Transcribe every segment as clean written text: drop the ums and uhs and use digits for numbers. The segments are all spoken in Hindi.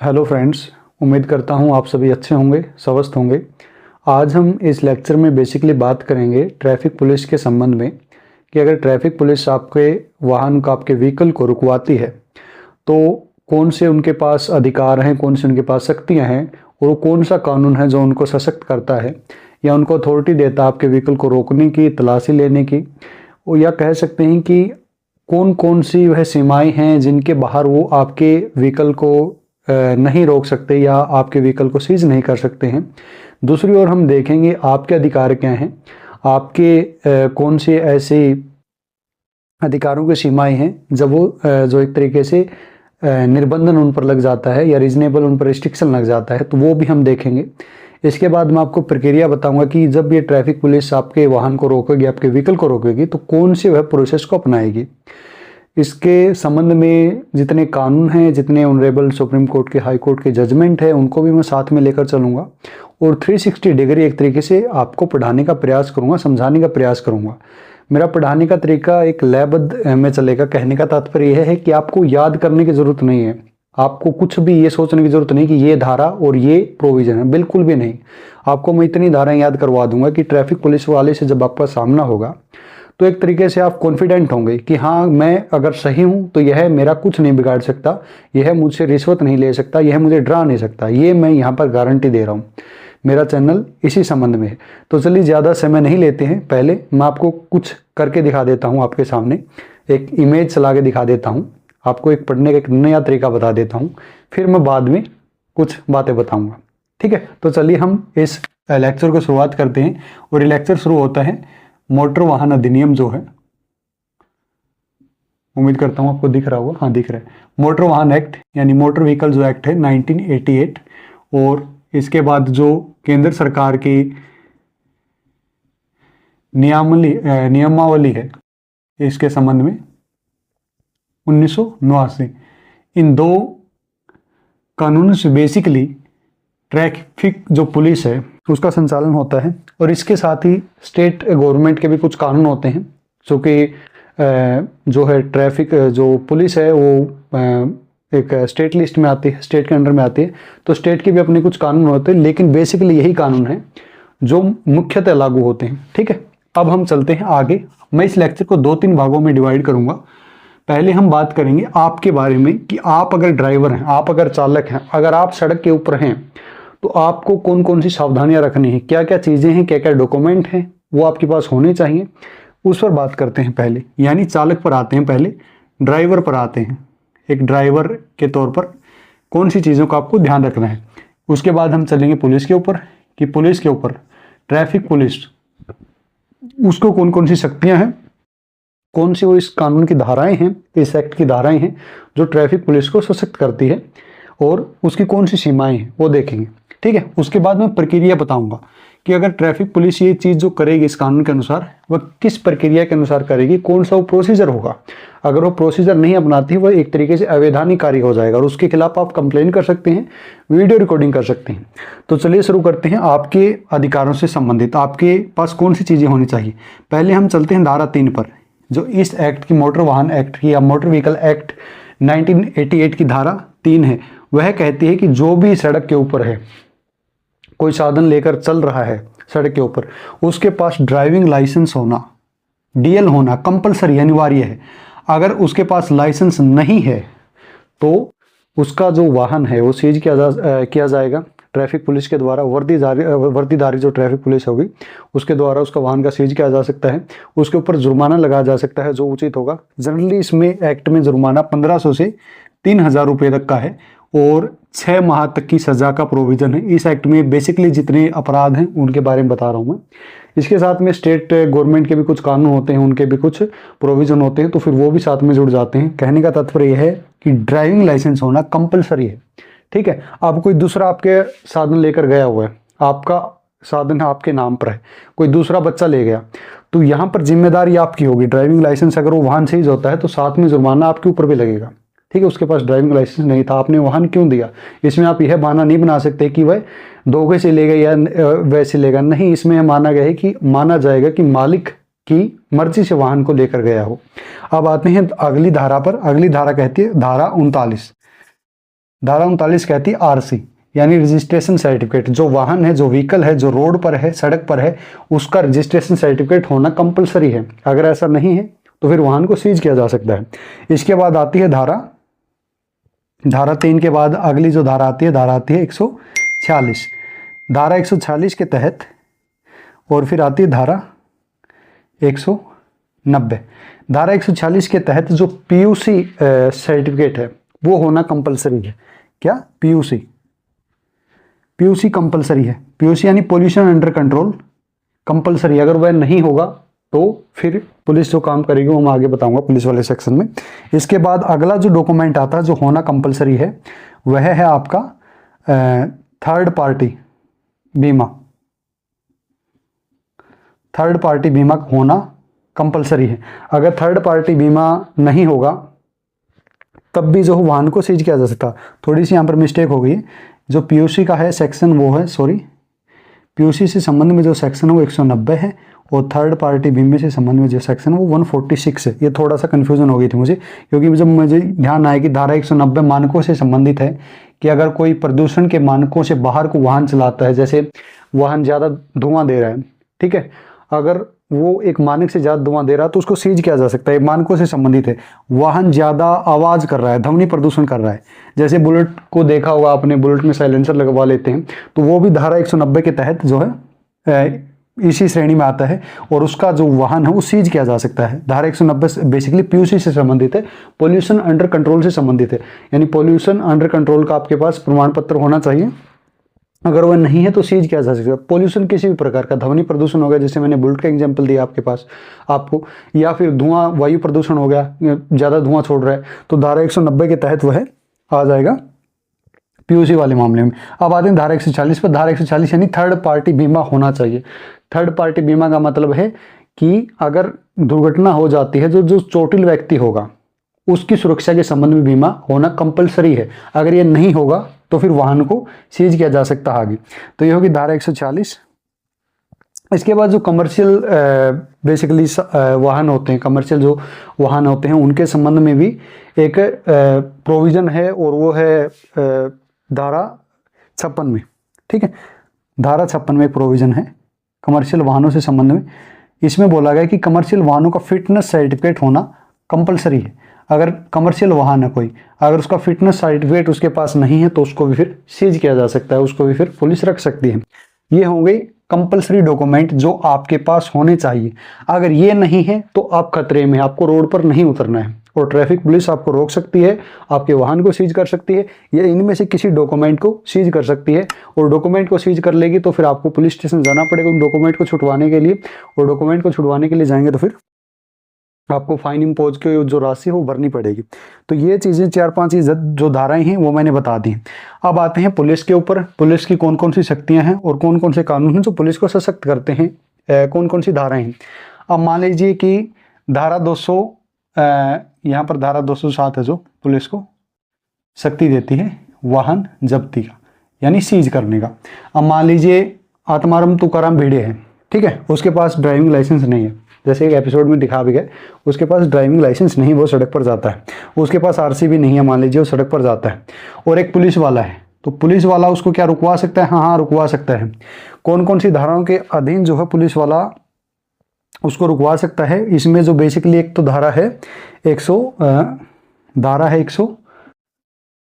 हेलो फ्रेंड्स, उम्मीद करता हूँ आप सभी अच्छे होंगे, स्वस्थ होंगे। आज हम इस लेक्चर में बेसिकली बात करेंगे ट्रैफिक पुलिस के संबंध में कि अगर ट्रैफिक पुलिस आपके वाहन को, आपके व्हीकल को रुकवाती है तो कौन से उनके पास अधिकार हैं, कौन से उनके पास शक्तियाँ हैं और वो कौन सा कानून है जो उनको सशक्त करता है या उनको अथॉरिटी देता है आपके व्हीकल को रोकने की, तलाशी लेने की, और या कह सकते हैं कि कौन कौन सी वह सीमाएं हैं जिनके बाहर वो आपके व्हीकल को नहीं रोक सकते या आपके व्हीकल को सीज नहीं कर सकते हैं। दूसरी ओर हम देखेंगे आपके अधिकार क्या हैं, आपके कौन से ऐसे अधिकारों की सीमाएं हैं जब वो जो एक तरीके से निर्बंधन उन पर लग जाता है या रीजनेबल उन पर रिस्ट्रिक्शन लग जाता है, तो वो भी हम देखेंगे। इसके बाद मैं आपको प्रक्रिया बताऊंगा कि जब ये ट्रैफिक पुलिस आपके वाहन को रोकेगी, आपके व्हीकल को रोकेगी, तो कौन सी वह प्रोसेस को अपनाएगी। इसके संबंध में जितने कानून हैं, जितने ऑनरेबल सुप्रीम कोर्ट के, हाई कोर्ट के जजमेंट है, उनको भी मैं साथ में लेकर चलूँगा और 360 डिग्री एक तरीके से आपको पढ़ाने का प्रयास करूँगा, समझाने का प्रयास करूँगा। मेरा पढ़ाने का तरीका एक लयबद्ध में चलेगा। कहने का तात्पर्य यह है कि आपको याद करने की ज़रूरत नहीं है, आपको कुछ भी ये सोचने की ज़रूरत नहीं कि ये धारा और ये प्रोविज़न है, बिल्कुल भी नहीं। आपको मैं इतनी धाराएँ याद करवा दूंगा कि ट्रैफिक पुलिस वाले से जब आपका सामना होगा तो एक तरीके से आप कॉन्फिडेंट होंगे कि हाँ, मैं अगर सही हूँ तो यह मेरा कुछ नहीं बिगाड़ सकता, यह मुझसे रिश्वत नहीं ले सकता, यह मुझे डरा नहीं सकता, ये मैं यहाँ पर गारंटी दे रहा हूँ। मेरा चैनल इसी संबंध में है। तो चलिए ज़्यादा समय नहीं लेते हैं, पहले मैं आपको कुछ करके दिखा देता हूँ। आपके सामने एक इमेज चला के दिखा देता हूँ, आपको एक पढ़ने का एक नया तरीका बता देता हूँ, फिर मैं बाद में कुछ बातें बताऊँगा। ठीक है, तो चलिए हम इस लेक्चर को शुरुआत करते हैं। और ये लेक्चर शुरू होता है मोटर वाहन अधिनियम जो है, उम्मीद करता हूँ आपको दिख रहा होगा, हाँ दिख रहा है। मोटर वाहन एक्ट यानी मोटर व्हीकल जो एक्ट है 1988, और इसके बाद जो केंद्र सरकार की नियमावली है इसके संबंध में 1989। इन दो कानूनों से बेसिकली ट्रैफिक जो पुलिस है उसका संचालन होता है। और इसके साथ ही स्टेट गवर्नमेंट के भी कुछ कानून होते हैं, जो कि जो है ट्रैफिक जो पुलिस है वो एक स्टेट लिस्ट में आती है, स्टेट के अंडर में आती है, तो स्टेट के भी अपने कुछ कानून होते हैं, लेकिन बेसिकली यही कानून है जो मुख्यतः लागू होते हैं। ठीक है, अब हम चलते हैं आगे। मैं इस लेक्चर को 2-3 भागों में डिवाइड करूंगा। पहले हम बात करेंगे आपके बारे में कि आप अगर ड्राइवर हैं, आप अगर चालक हैं, अगर आप सड़क के ऊपर हैं तो आपको कौन कौन सी सावधानियां रखनी है, क्या क्या चीज़ें हैं, क्या क्या डॉक्यूमेंट हैं वो आपके पास होने चाहिए, उस पर बात करते हैं पहले। यानी चालक पर आते हैं, पहले ड्राइवर पर आते हैं। एक ड्राइवर के तौर पर कौन सी चीज़ों का आपको ध्यान रखना है। उसके बाद हम चलेंगे पुलिस के ऊपर कि पुलिस के ऊपर ट्रैफिक पुलिस, उसको कौन कौन सी शक्तियाँ हैं, कौन सी वो इस कानून की धाराएँ हैं, इस एक्ट की धाराएँ हैं जो ट्रैफिक पुलिस को सशक्त करती है, और उसकी कौन सी सीमाएं हैं वो देखेंगे। ठीक है, उसके बाद मैं प्रक्रिया बताऊंगा कि अगर ट्रैफिक पुलिस ये चीज़ जो करेगी इस कानून के अनुसार, वह किस प्रक्रिया के अनुसार करेगी, कौन सा वो प्रोसीजर होगा। अगर वो प्रोसीजर नहीं अपनाती वह एक तरीके से अवैधानिक कार्य हो जाएगा और उसके खिलाफ आप कंप्लेन कर सकते हैं, वीडियो रिकॉर्डिंग कर सकते हैं। तो चलिए शुरू करते हैं आपके अधिकारों से संबंधित आपके पास कौन सी चीज़ें होनी चाहिए। पहले हम चलते हैं धारा 3 पर, जो इस एक्ट की, मोटर वाहन एक्ट की या मोटर व्हीकल एक्ट 1988 की धारा 3 है। वह कहती है कि जो भी सड़क के ऊपर है, कोई साधन लेकर चल रहा है सड़क के ऊपर, उसके पास ड्राइविंग लाइसेंस होना, डीएल होना कंपलसरी, अनिवार्य है। अगर उसके पास लाइसेंस नहीं है तो उसका जो वाहन है वो सीज किया जाएगा ट्रैफिक पुलिस के द्वारा। वर्दीधारी जो ट्रैफिक पुलिस होगी उसके द्वारा उसका वाहन का सीज किया जा सकता है। उसके ऊपर जुर्माना लगाया जा सकता है जो उचित होगा। जनरली इसमें एक्ट में जुर्माना 1500 से 3000 रुपये तक का है और 6 माह तक की सज़ा का प्रोविज़न है। इस एक्ट में बेसिकली जितने अपराध हैं उनके बारे में बता रहा हूँ मैं। इसके साथ में स्टेट गवर्नमेंट के भी कुछ कानून होते हैं, उनके भी कुछ प्रोविज़न होते हैं, तो फिर वो भी साथ में जुड़ जाते हैं। कहने का तात्पर्य यह है कि ड्राइविंग लाइसेंस होना कंपलसरी है। ठीक है, अब कोई दूसरा आपके साधन लेकर गया हुआ है, आपका साधन आपके नाम पर है, कोई दूसरा बच्चा ले गया, तो यहाँ पर जिम्मेदारी आपकी होगी। ड्राइविंग लाइसेंस अगर वो वाहन सीज होता है तो साथ में जुर्माना आपके ऊपर भी लगेगा। ठीक है, उसके पास ड्राइविंग लाइसेंस नहीं था, आपने वाहन क्यों दिया। इसमें आप यह बहाना नहीं बना सकते कि वह धोखे से ले गए या वैसे लेगा, नहीं। इसमें माना गया है कि माना जाएगा कि मालिक की मर्जी से वाहन को लेकर गया हो। अब आते हैं अगली धारा पर। अगली धारा कहती है धारा 39। धारा 39 कहती है आरसी, यानी रजिस्ट्रेशन सर्टिफिकेट। जो वाहन है, जो व्हीकल है, जो रोड पर है, सड़क पर है, उसका रजिस्ट्रेशन सर्टिफिकेट होना कंपलसरी है। अगर ऐसा नहीं है तो फिर वाहन को सीज किया जा सकता है। इसके बाद आती है धारा 3 के बाद अगली जो धारा आती है, धारा आती है 146। धारा 146 के तहत और फिर आती है धारा 190। धारा 146 के तहत जो पीयूसी सर्टिफिकेट है वो होना कंपलसरी है। क्या? पीयूसी कंपलसरी है। पीयूसी यानी पोल्यूशन अंडर कंट्रोल कंपलसरी। अगर वह नहीं होगा तो फिर पुलिस जो काम करेगी वो मैं आगे बताऊंगा पुलिस वाले सेक्शन में। इसके बाद अगला जो डॉक्यूमेंट आता है जो होना कंपलसरी है वह है आपका थर्ड पार्टी बीमा। थर्ड पार्टी बीमा होना कंपलसरी है। अगर थर्ड पार्टी बीमा नहीं होगा तब भी जो वाहन को सीज किया जा सकता। थोड़ी सी यहाँ पर मिस्टेक हो गई है। जो पीयूसी का है सेक्शन वो है, पीयूसी से संबंध में जो सेक्शन है वो 190 है और थर्ड पार्टी बीमे से संबंध में जो सेक्शन है वो 146 है। ये थोड़ा सा कन्फ्यूजन हो गई थी मुझे, क्योंकि जब मुझे ध्यान आया कि धारा 190 मानकों से संबंधित है कि अगर कोई प्रदूषण के मानकों से बाहर को वाहन चलाता है, जैसे वाहन ज़्यादा धुआं दे रहा है, ठीक है, अगर वो एक मानक से ज़्यादा धुआं दे रहा है तो उसको सीज किया जा सकता है। मानकों से संबंधित है। वाहन ज़्यादा आवाज़ कर रहा है, ध्वनि प्रदूषण कर रहा है, जैसे बुलेट को देखा होगा आपने, बुलेट में साइलेंसर लगवा लेते हैं, तो वो भी धारा 190 के तहत जो है इसी श्रेणी में आता है और उसका जो वाहन है वो सीज किया जा सकता है। धारा 190 बेसिकली पीयूसी से संबंधित है, पोल्यूशन अंडर कंट्रोल से संबंधित है, यानी पोल्यूशन अंडर कंट्रोल का आपके पास प्रमाण पत्र होना चाहिए। अगर वह नहीं है तो सीज किया जा सकता है। पोल्यूशन किसी भी प्रकार का, ध्वनि प्रदूषण हो गया, जैसे मैंने बुलेट का एग्जांपल दिया आपको, या फिर धुआं, वायु प्रदूषण हो गया, ज़्यादा धुआं छोड़ रहा है, तो धारा 190 के तहत वह आ जाएगा पीयूसी वाले मामले में। अब आते हैं धारा 140 पर। धारा 140 यानी थर्ड पार्टी बीमा होना चाहिए। थर्ड पार्टी बीमा का मतलब है कि अगर दुर्घटना हो जाती है, जो चोटिल व्यक्ति होगा उसकी सुरक्षा के संबंध में बीमा होना कंपलसरी है। अगर ये नहीं होगा तो फिर वाहन को सीज किया जा सकता है आगे। तो ये होगी धारा 140। इसके बाद जो कमर्शियल बेसिकली वाहन होते हैं, कमर्शियल जो वाहन होते हैं उनके संबंध में भी एक प्रोविज़न है और वो है धारा 56 में, ठीक है। धारा 56 में एक प्रोविज़न है कमर्शियल वाहनों से संबंध में। इसमें बोला गया कि कमर्शियल वाहनों का फिटनेस सर्टिफिकेट होना कंपलसरी है। अगर कमर्शियल वाहन है कोई, अगर उसका फिटनेस सर्टिफिकेट उसके पास नहीं है तो उसको भी फिर सीज किया जा सकता है, उसको भी फिर पुलिस रख सकती है। ये होंगे कंपलसरी डॉक्यूमेंट जो आपके पास होने चाहिए। अगर ये नहीं है तो आप खतरे में, आपको रोड पर नहीं उतरना है और ट्रैफिक पुलिस आपको रोक सकती है, आपके वाहन को सीज कर सकती है या इनमें से किसी डॉक्यूमेंट को सीज कर सकती है। और डॉक्यूमेंट को सीज कर लेगी तो फिर आपको पुलिस स्टेशन जाना पड़ेगा उन डॉक्यूमेंट को छुटवाने के लिए, और डॉक्यूमेंट को छुटवाने के लिए जाएंगे तो फिर आपको फाइन इम्पोज की जो राशि है वो भरनी पड़ेगी। तो ये चीज़ें 4-5 जो धाराएं हैं वो मैंने बता दी। अब आते हैं पुलिस के ऊपर। पुलिस की कौन कौन सी शक्तियां हैं और कौन कौन से कानून हैं जो पुलिस को सशक्त करते हैं, कौन कौन सी धाराएं हैं। अब मान लीजिए कि धारा 200 यहाँ पर धारा 207 है जो पुलिस को शक्ति देती है वाहन जब्ती का, यानी सीज करने का। अब मान लीजिए आत्माराम तुकाराम भिड़े हैं, ठीक है, उसके पास ड्राइविंग लाइसेंस नहीं है, जैसे एक एपिसोड में दिखा भी गए, उसके पास ड्राइविंग लाइसेंस नहीं, वो सड़क पर जाता है, उसके पास आरसी भी नहीं है, मान लीजिए वो सड़क पर जाता है, और एक पुलिस वाला है, तो पुलिस वाला उसको क्या रुकवा सकता है? हाँ, रुकवा सकता है। कौन कौन सी धाराओं के अधीन जो है पुलिस वाला उसको रुकवा सकता है? इसमें जो बेसिकली एक तो धारा है 100,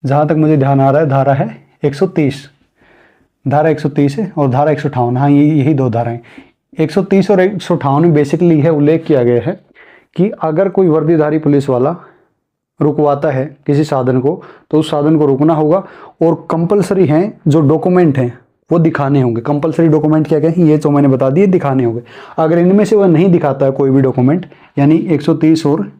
जहाँ तक मुझे ध्यान आ रहा है धारा है 130, धारा 130 है और धारा 158। हाँ, यही दो धाराएं 130 और 158 में बेसिकली यह उल्लेख किया गया है कि अगर कोई वर्दीधारी पुलिस वाला रुकवाता है किसी साधन को तो उस साधन को रोकना होगा और कंपलसरी हैं जो डॉक्यूमेंट हैं वो दिखाने होंगे। कंपलसरी डॉक्यूमेंट क्या क्या है ये तो मैंने बता दिए, दिखाने होंगे। अगर इनमें से वह नहीं दिखाता है कोई भी डॉक्यूमेंट, यानी 130 और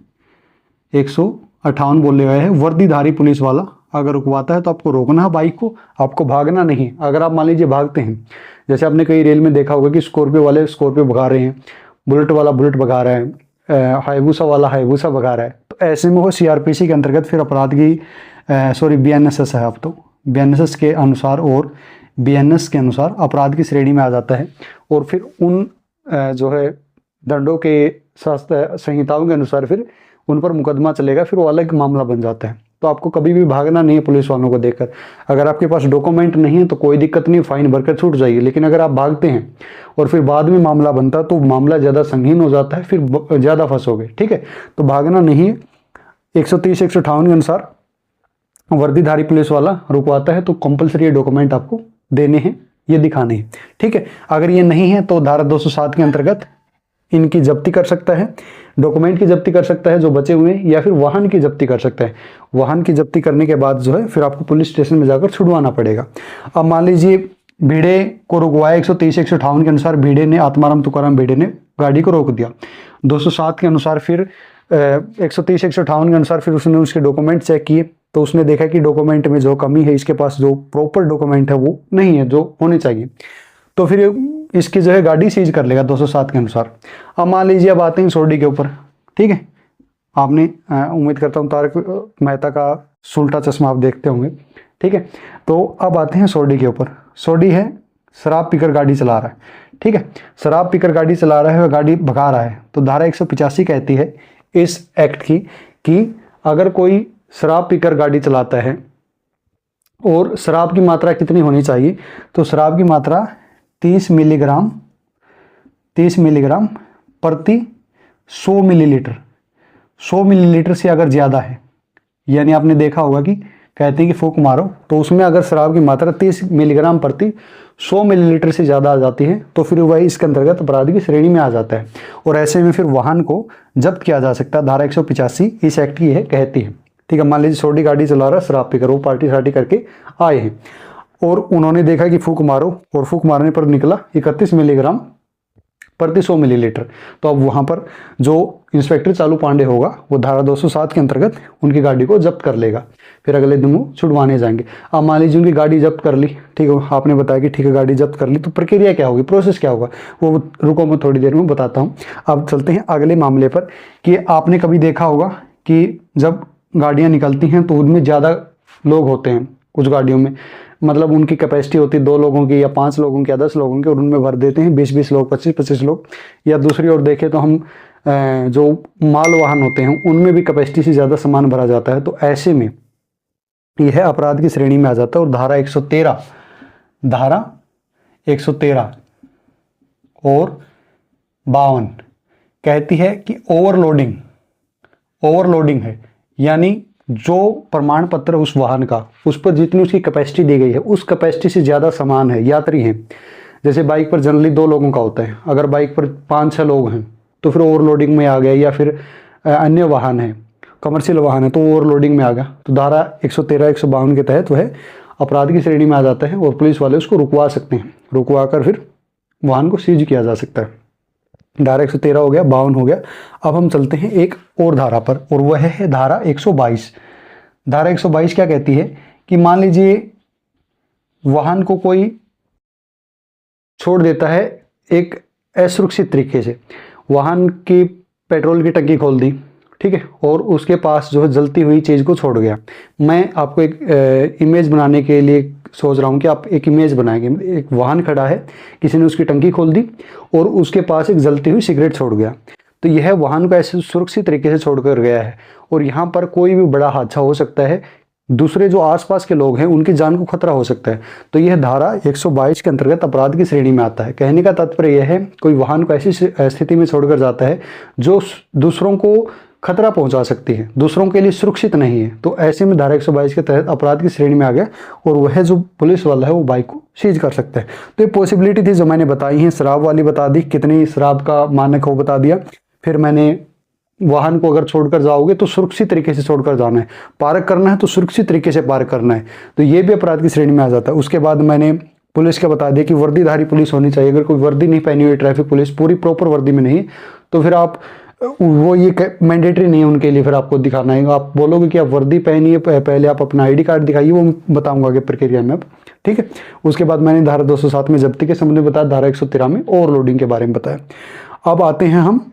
158 बोले गए हैं, वर्दीधारी पुलिस वाला अगर रुकवाता है तो आपको रोकना है बाइक को, आपको भागना नहीं। अगर आप मान लीजिए भागते हैं, जैसे आपने कई रेल में देखा होगा कि स्कॉर्पियो वाले स्कॉर्पियो भगा रहे हैं, बुलेट वाला बुलेट भगा रहा है, हाईबूसा वाला हाईबूसा भगा रहा है, तो ऐसे में वो सीआरपीसी के अंतर्गत फिर अपराध की बीएनएसएस है, अब तो बीएनएसएस के अनुसार और बीएनएस के अनुसार अपराध की श्रेणी में आ जाता है और फिर उन जो है दंडों के शास्त्र संहिताओं के अनुसार फिर उन पर मुकदमा चलेगा, फिर वो अलग मामला बन जाता है। तो आपको कभी भी भागना नहीं है पुलिस वालों को देखकर। अगर आपके पास डॉक्यूमेंट नहीं है तो कोई दिक्कत नहीं, फाइन भरकर छूट जाइए। लेकिन अगर आप भागते हैं और फिर बाद में मामला बनता है तो मामला ज़्यादा संगीन हो जाता है, फिर ज़्यादा फंसोगे। ठीक है, तो भागना नहीं है। 130 158 के अनुसार वर्दीधारी पुलिस वाला रुकवाता है तो कंपलसरी डॉक्यूमेंट आपको देने हैं, ये दिखाने हैं। ठीक है, अगर ये नहीं है तो धारा 207 के अंतर्गत इनकी जब्ती कर सकता है, डॉक्यूमेंट की जब्ती कर सकता है जो बचे हुए हैं, या फिर वाहन की जब्ती कर सकता है। वाहन की जब्ती करने के बाद जो है फिर आपको पुलिस स्टेशन में जाकर छुड़वाना पड़ेगा। अब मान लीजिए भिड़े को रुकवाया, 130 158 के अनुसार भिड़े ने, आत्माराम तुकाराम भिड़े ने गाड़ी को रोक दिया। 207 के अनुसार फिर 130 158 के अनुसार फिर उसने उसके डॉक्यूमेंट चेक किए तो उसने देखा कि डॉक्यूमेंट में जो कमी है, इसके पास जो प्रॉपर डॉक्यूमेंट है वो नहीं है जो होने चाहिए, तो फिर इसकी जो है गाड़ी सीज कर लेगा 207 के अनुसार। अब मान लीजिए अब आते हैं सोडी के ऊपर। ठीक है, आपने उम्मीद करता हूँ तारक मेहता का उल्टा चश्मा आप देखते होंगे। ठीक है, तो अब आते हैं सोडी के ऊपर। सोडी है शराब पीकर गाड़ी चला रहा है। ठीक है, शराब पीकर गाड़ी चला रहा है, गाड़ी भगा रहा है, तो धारा 185 कहती है इस एक्ट की कि अगर कोई शराब पीकर गाड़ी चलाता है और शराब की मात्रा कितनी होनी चाहिए, तो शराब की मात्रा 30 मिलीग्राम प्रति 100 मिलीलीटर। 100 मिलीलीटर से अगर ज़्यादा है, यानी आपने देखा होगा कि कहते हैं कि फूंक मारो, तो उसमें अगर शराब की मात्रा 30 मिलीग्राम प्रति 100 मिलीलीटर से ज़्यादा आ जाती है तो फिर वही इसके अंतर्गत अपराध की श्रेणी में आ जाता है और ऐसे में फिर वाहन को जब्त किया जा सकता है। धारा 185 इस एक्ट की है कहती है। ठीक है, मान लीजिए सोडी गाड़ी चला रहा है, शराब पीकर, वो पार्टी शार्टी करके आए हैं और उन्होंने देखा कि फूंक मारो, और फूंक मारने पर निकला 31 मिलीग्राम प्रति 100 मिलीलीटर, तो अब वहाँ पर जो इंस्पेक्टर चालू पांडे होगा वो धारा 207 के अंतर्गत उनकी गाड़ी को जब्त कर लेगा। फिर अगले दिन वो छुड़वाने जाएंगे। अब मान लीजिए उनकी गाड़ी जब्त कर ली, ठीक है, आपने बताया कि ठीक है गाड़ी जब्त कर ली, तो प्रक्रिया क्या होगी, प्रोसेस क्या होगा, वो रुको मैं थोड़ी देर में बताता हूँ। अब चलते हैं अगले मामले पर कि आपने कभी देखा होगा कि जब गाड़ियाँ निकलती हैं तो उनमें ज़्यादा लोग होते हैं। कुछ गाड़ियों में मतलब उनकी कैपेसिटी होती है 2 लोगों की या 5 लोगों की या 10 लोगों की, और उनमें भर देते हैं 20-20 लोग, 25-25 लोग। या दूसरी ओर देखें तो हम जो माल वाहन होते हैं उनमें भी कैपेसिटी से ज़्यादा सामान भरा जाता है, तो ऐसे में यह अपराध की श्रेणी में आ जाता है। और धारा 113 और 52 कहती है कि ओवरलोडिंग है, यानी जो प्रमाण पत्र उस वाहन का, उस पर जितनी उसकी कैपेसिटी दी गई है उस कैपेसिटी से ज़्यादा सामान है, यात्री हैं। जैसे बाइक पर जनरली 2 लोगों का होता है, अगर बाइक पर 5-6 लोग हैं तो फिर ओवरलोडिंग में आ गया, या फिर अन्य वाहन है, कमर्शियल वाहन है तो ओवरलोडिंग में आ गया, तो धारा 113 152 के तहत वह अपराध की श्रेणी में आ जाता है और पुलिस वाले उसको रुकवा सकते हैं। रुकवा कर फिर वाहन को सीज किया जा सकता है। धारा 113 हो गया, 52 हो गया। अब हम चलते हैं एक और धारा पर, और वह है धारा 122। धारा 122 क्या कहती है कि मान लीजिए वाहन को कोई छोड़ देता है एक असुरक्षित तरीके से, वाहन की पेट्रोल की टंकी खोल दी, ठीक है, और उसके पास जो है जलती हुई चीज़ को छोड़ गया। मैं आपको एक इमेज बनाने के लिए सोच रहा हूँ कि आप एक इमेज बनाएंगे। एक वाहन खड़ा है, किसी ने उसकी टंकी खोल दी और उसके पास एक जलती हुई सिगरेट छोड़ गया, तो यह वाहन को ऐसे सुरक्षित तरीके से छोड़कर गया है और यहाँ पर कोई भी बड़ा हादसा हो सकता है, दूसरे जो आसपास के लोग हैं उनकी जान को खतरा हो सकता है, तो यह धारा 122 के अंतर्गत अपराध की श्रेणी में आता है। कहने का तात्पर्य यह है कोई वाहन को ऐसी स्थिति में छोड़कर जाता है जो दूसरों को खतरा पहुंचा सकती है, दूसरों के लिए सुरक्षित नहीं है, तो ऐसे में धारा 122 के तहत अपराध की श्रेणी में आ गया और वह जो पुलिस वाला है वो बाइक को सीज कर सकता है। तो ये पॉसिबिलिटी थी जो मैंने बताई है। शराब वाली बता दी, कितनी शराब का मानक हो बता दिया, फिर मैंने वाहन को अगर छोड़कर जाओगे तो सुरक्षित तरीके से छोड़कर जाना है, पार्क करना है तो सुरक्षित तरीके से पार्क करना है, तो ये भी अपराध की श्रेणी में आ जाता है। उसके बाद मैंने पुलिस का बता दिया कि वर्दीधारी पुलिस होनी चाहिए। अगर कोई वर्दी नहीं पहनी हुई ट्रैफिक पुलिस पूरी प्रॉपर वर्दी में नहीं, तो फिर आप वो ये मैंडेटरी नहीं है उनके लिए, फिर आपको दिखाना है। आप बोलोगे कि आप वर्दी पहनी है, पहले आप अपना आईडी कार्ड दिखाइए, वो बताऊंगा आगे प्रक्रिया में अब, ठीक है। उसके बाद मैंने धारा 207 में जब्ती के संबंध में बताया, धारा 113 में ओवरलोडिंग के बारे में बताया। अब आते हैं हम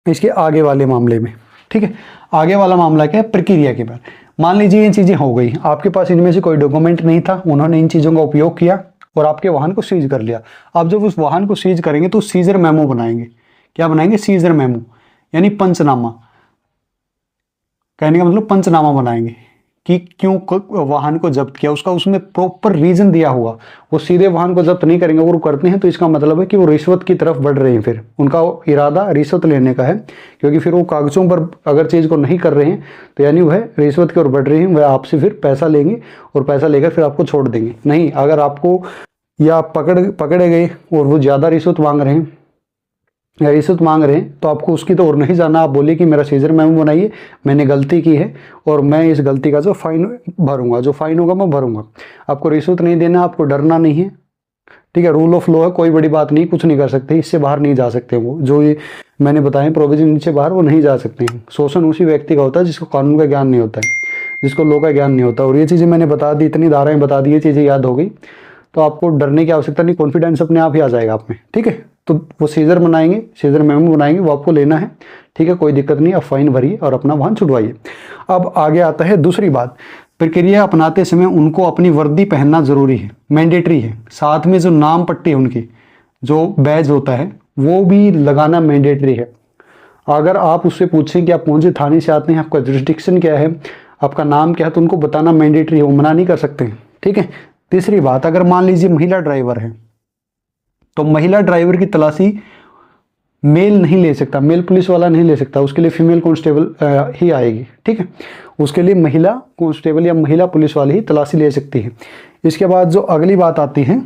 इसके आगे वाले मामले में, ठीक है। आगे वाला मामला क्या है, प्रक्रिया के बाद। मान लीजिए ये चीज़ें हो गई, आपके पास इनमें से कोई डॉक्यूमेंट नहीं था, उन्होंने इन चीज़ों का उपयोग किया और आपके वाहन को सीज कर लिया। अब जब उस वाहन को सीज करेंगे तो सीजर मेमो बनाएंगे। क्या बनाएंगे, सीजर मेमो, यानी पंचनामा। कहने का मतलब पंचनामा बनाएंगे कि क्यों वाहन को जब्त किया, उसका उसमें प्रॉपर रीजन दिया होगा। वो सीधे वाहन को जब्त नहीं करेंगे, वो करते हैं तो इसका मतलब है कि वो रिश्वत की तरफ बढ़ रहे हैं, फिर उनका इरादा रिश्वत लेने का है, क्योंकि फिर वो कागजों पर अगर चीज़ को नहीं कर रहे हैं तो यानी वह रिश्वत की ओर बढ़ रहे हैं, वह आपसे फिर पैसा लेंगे और पैसा लेकर फिर आपको छोड़ देंगे। नहीं, अगर आपको या आप पकड़े गए और वो ज़्यादा रिश्वत मांग रहे हैं या रिश्वत मांग रहे हैं तो आपको उसकी तो और नहीं जाना। आप बोलिए कि मेरा सीजर मेमो बनाइए, मैंने गलती की है और मैं इस गलती का जो फाइन भरूंगा, जो फाइन होगा मैं भरूंगा। आपको रिश्वत नहीं देना, आपको डरना नहीं है, ठीक है। रूल ऑफ लॉ है, कोई बड़ी बात नहीं, कुछ नहीं कर सकते, इससे बाहर नहीं जा सकते। वो जो ये मैंने बताया प्रोविजन से बाहर वो नहीं जा सकते हैं। शोषण उसी व्यक्ति का होता है जिसको कानून का ज्ञान नहीं होता है, जिसको लॉ का ज्ञान नहीं होता। और ये चीज़ें मैंने बता दी, इतनी धाराएं बता दी, ये चीज़ें याद हो गई तो आपको डरने की आवश्यकता नहीं, कॉन्फिडेंस अपने आप ही आ जाएगा आप में, ठीक है। तो वो सीजर बनाएंगे, सीजर मेमो बनाएंगे, वो आपको लेना है, ठीक है, कोई दिक्कत नहीं। आप फाइन भरिए और अपना वाहन छुड़वाइए। अब आगे आता है दूसरी बात, प्रक्रिया अपनाते समय उनको अपनी वर्दी पहनना जरूरी है, मैंडेटरी है। साथ में जो नाम पट्टी है उनकी, जो बैज होता है वो भी लगाना मैंडेटरी है। अगर आप उससे पूछें कि आप कौन से थाने से आते हैं, आपका जुरिस्डिक्शन क्या है, आपका नाम क्या है, तो उनको बताना मैंडेटरी है, वो मना नहीं कर सकते हैं, ठीक है। तीसरी बात, अगर मान लीजिए महिला ड्राइवर है तो महिला ड्राइवर की तलाशी मेल नहीं ले सकता, मेल पुलिस वाला नहीं ले सकता, उसके लिए फीमेल कांस्टेबल ही आएगी, ठीक है। उसके लिए महिला कांस्टेबल या महिला पुलिस वाली ही तलाशी ले सकती है। इसके बाद जो अगली बात आती है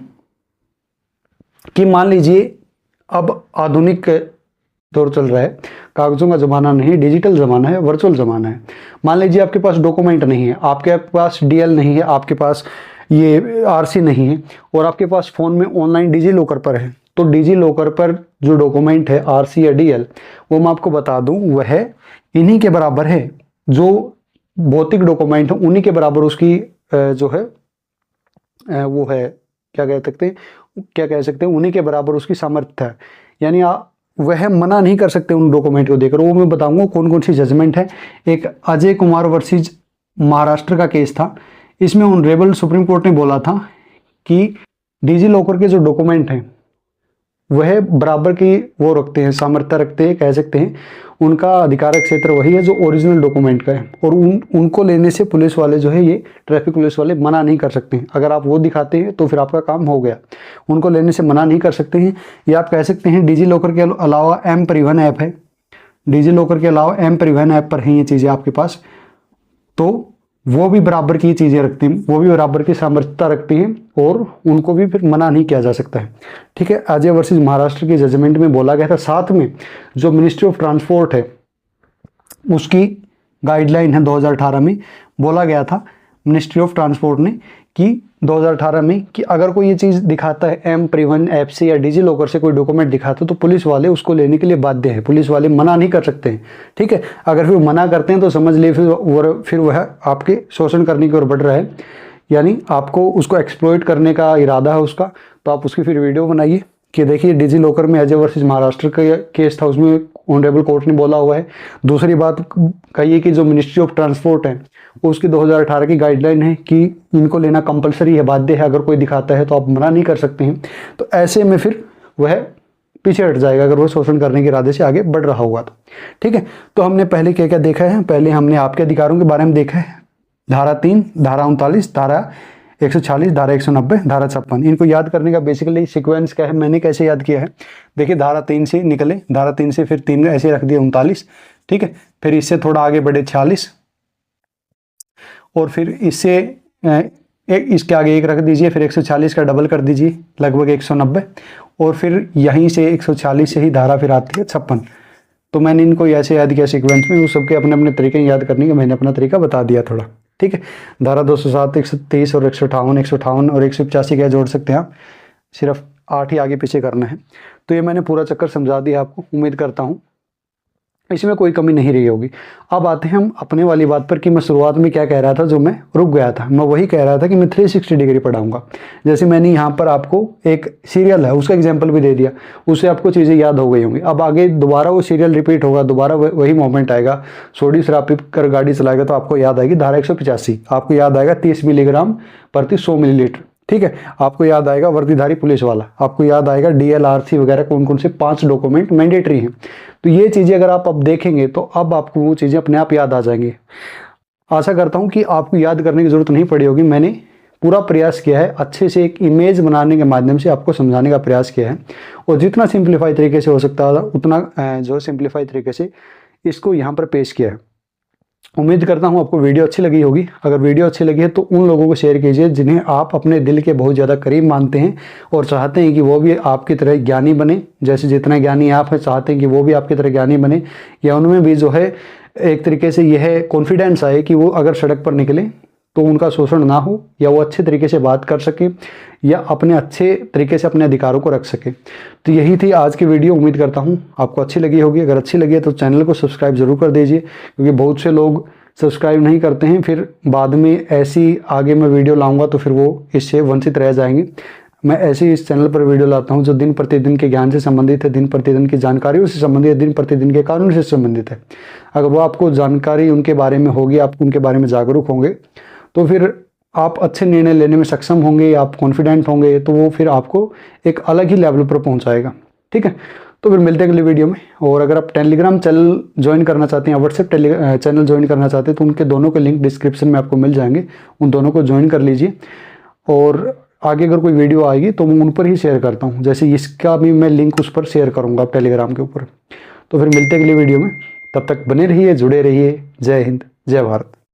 कि मान लीजिए अब आधुनिक दौर चल रहा है, कागजों का ज़माना नहीं, डिजिटल ज़माना है, वर्चुअल ज़माना है। मान लीजिए आपके पास डॉक्यूमेंट नहीं है, आपके पास डीएल नहीं है, आपके पास ये आरसी नहीं है और आपके पास फ़ोन में ऑनलाइन डिजी लॉकर पर है, तो डिजी लॉकर पर जो डॉक्यूमेंट है आरसी या डीएल, वो मैं आपको बता दूं वह इन्हीं के बराबर है, जो भौतिक डॉक्यूमेंट है उन्हीं के बराबर उसकी जो है वो है, क्या कह सकते हैं उन्हीं के बराबर उसकी सामर्थ्य है। यानी वह मना नहीं कर सकते उन डॉक्यूमेंट को देकर। वो मैं बताऊंगा कौन कौन सी जजमेंट है। एक अजय कुमार वर्सेज महाराष्ट्र का केस था, इसमें ऑनरेबल सुप्रीम कोर्ट ने बोला था कि डिजी लॉकर के जो डॉक्यूमेंट हैं वह बराबर की वो रखते हैं, सामर्थ्य रखते हैं, कह सकते हैं उनका अधिकारक क्षेत्र वही है जो ओरिजिनल डॉक्यूमेंट का है, और उनको लेने से पुलिस वाले जो है, ये ट्रैफिक पुलिस वाले मना नहीं कर सकते हैं। अगर आप वो दिखाते हैं तो फिर आपका काम हो गया, उनको लेने से मना नहीं कर सकते हैं। या आप कह सकते हैं डिजी लॉकर के अलावा एम परिवहन ऐप है, डिजी लॉकर के अलावा एम परिवहन ऐप पर हैं ये चीज़ें आपके पास, तो वो भी बराबर की चीज़ें रखती हैं, वो भी बराबर की सामर्थ्यता रखती हैं और उनको भी फिर मना नहीं किया जा सकता है, ठीक है। अजय वर्सेस महाराष्ट्र की जजमेंट में बोला गया था। साथ में जो मिनिस्ट्री ऑफ ट्रांसपोर्ट है उसकी गाइडलाइन है 2018 में बोला गया था मिनिस्ट्री ऑफ ट्रांसपोर्ट ने कि 2018 में कि अगर कोई ये चीज़ दिखाता है एम परिवहन ऐप से या डिजी लॉकर से कोई डॉक्यूमेंट दिखाता है तो पुलिस वाले उसको लेने के लिए बाध्य है, पुलिस वाले मना नहीं कर सकते हैं, ठीक है। अगर फिर मना करते हैं तो समझ लिए फिर वह आपके शोषण करने की ओर बढ़ रहा है, यानी आपको उसको एक्सप्लॉइट करने का इरादा है उसका। तो आप उसकी फिर वीडियो बनाइए कि देखिए डिजी लॉकर में अजय वर्सेस महाराष्ट्र का केस था, उसमें ऑनरेबल कोर्ट ने बोला हुआ है। दूसरी बात कहिए कि जो मिनिस्ट्री ऑफ ट्रांसपोर्ट है उसकी 2018 की गाइडलाइन है कि इनको लेना कंपलसरी है, बाध्य है, अगर कोई दिखाता है तो आप मना नहीं कर सकते हैं। तो ऐसे में फिर वह पीछे हट जाएगा अगर वो शोषण करने के इरादे से आगे बढ़ रहा होगा तो, ठीक है। तो हमने पहले क्या क्या देखा है, पहले हमने आपके अधिकारों के बारे में देखा है, धारा 3, धारा 39, धारा 146, धारा 190, धारा 56। इनको याद करने का बेसिकली सीक्वेंस क्या है, मैंने कैसे याद किया है, देखिए धारा 3 से निकले, धारा 3 से फिर 3 ऐसे रख दिए 39, ठीक है। फिर इससे थोड़ा आगे बढ़े 46 और फिर इससे इसके आगे 1 रख दीजिए, फिर 140 का डबल कर दीजिए लगभग 190, और फिर यहीं से 140 से ही धारा फिर आती है 56। तो मैंने इनको ऐसे याद किया सीक्वेंस में, वो सबके अपने अपने तरीके याद करने का मैंने अपना तरीका बता दिया थोड़ा, ठीक है। धारा 207, 123 और 158, 158 और 185 क्या जोड़ सकते हैं आप, सिर्फ 8 ही आगे पीछे करना है। तो ये मैंने पूरा चक्कर समझा दिया आपको, उम्मीद करता हूँ इसमें कोई कमी नहीं रही होगी। अब आते हैं हम अपने वाली बात पर कि मैं शुरुआत में क्या कह रहा था, जो मैं रुक गया था, मैं वही कह रहा था कि मैं 360 डिग्री पढ़ाऊंगा। जैसे मैंने यहाँ पर आपको एक सीरियल है उसका एग्जांपल भी दे दिया, उससे आपको चीज़ें याद हो गई होंगी। अब आगे दोबारा वो सीरियल रिपीट होगा, दोबारा वही मोमेंट आएगा, सोडी शराब कर गाड़ी चलाएगा तो आपको याद आएगी धारा 185, आपको याद आएगा 30 मिलीग्राम प्रति 100 मिलीलीटर, ठीक है, आपको याद आएगा वर्दीधारी पुलिस वाला, आपको याद आएगा DLRC वगैरह, कौन कौन से 5 डॉक्यूमेंट मैंडेटरी हैं। तो ये चीज़ें अगर आप अब देखेंगे तो अब आपको वो चीज़ें अपने आप याद आ जाएंगी। आशा करता हूँ कि आपको याद करने की ज़रूरत नहीं पड़ी होगी। मैंने पूरा प्रयास किया है, अच्छे से एक इमेज बनाने के माध्यम से आपको समझाने का प्रयास किया है, और जितना सिंप्लीफाई तरीके से हो सकता था उतना जो सिंप्लीफाई तरीके से इसको यहाँ पर पेश किया है। उम्मीद करता हूँ आपको वीडियो अच्छी लगी होगी। अगर वीडियो अच्छी लगी है तो उन लोगों को शेयर कीजिए जिन्हें आप अपने दिल के बहुत ज़्यादा करीब मानते हैं और चाहते हैं कि वो भी आपकी तरह ज्ञानी बने। जैसे जितना ज्ञानी आप हैं, चाहते हैं कि वो भी आपकी तरह ज्ञानी बने, या उनमें भी जो है एक तरीके से यह कॉन्फिडेंस आए कि वो अगर सड़क पर निकले तो उनका शोषण ना हो, या वो अच्छे तरीके से बात कर सके, या अपने अच्छे तरीके से अपने अधिकारों को रख सके। तो यही थी आज की वीडियो। उम्मीद करता हूँ आपको अच्छी लगी होगी। अगर अच्छी लगी है तो चैनल को सब्सक्राइब जरूर कर दीजिए, क्योंकि बहुत से लोग सब्सक्राइब नहीं करते हैं, फिर बाद में ऐसी आगे मैं वीडियो लाऊंगा तो फिर वो इससे वंचित रह जाएंगे। मैं ऐसे ही इस चैनल पर वीडियो लाता हूं जो दिन प्रतिदिन के ज्ञान से संबंधित है, दिन प्रतिदिन की जानकारियों से संबंधित है, दिन प्रतिदिन के कानून से संबंधित है। अगर वो आपको जानकारी उनके बारे में होगी, आप उनके बारे में जागरूक होंगे, तो फिर आप अच्छे निर्णय लेने में सक्षम होंगे, आप कॉन्फिडेंट होंगे, तो वो फिर आपको एक अलग ही लेवल पर पहुंचाएगा। ठीक है, तो फिर मिलते हैं अगली वीडियो में। और अगर आप टेलीग्राम चैनल ज्वाइन करना चाहते हैं, व्हाट्सएप चैनल ज्वाइन करना चाहते हैं, तो उनके दोनों के लिंक डिस्क्रिप्शन में आपको मिल जाएंगे, उन दोनों को ज्वाइन कर लीजिए। और आगे अगर कोई वीडियो आएगी तो मैं उन पर ही शेयर करता हूँ, जैसे इसका भी मैं लिंक उस पर शेयर करूँगा टेलीग्राम के ऊपर। तो फिर मिलते हैं अगली वीडियो में, तब तक बने रहिए, जुड़े रहिए। जय हिंद, जय भारत।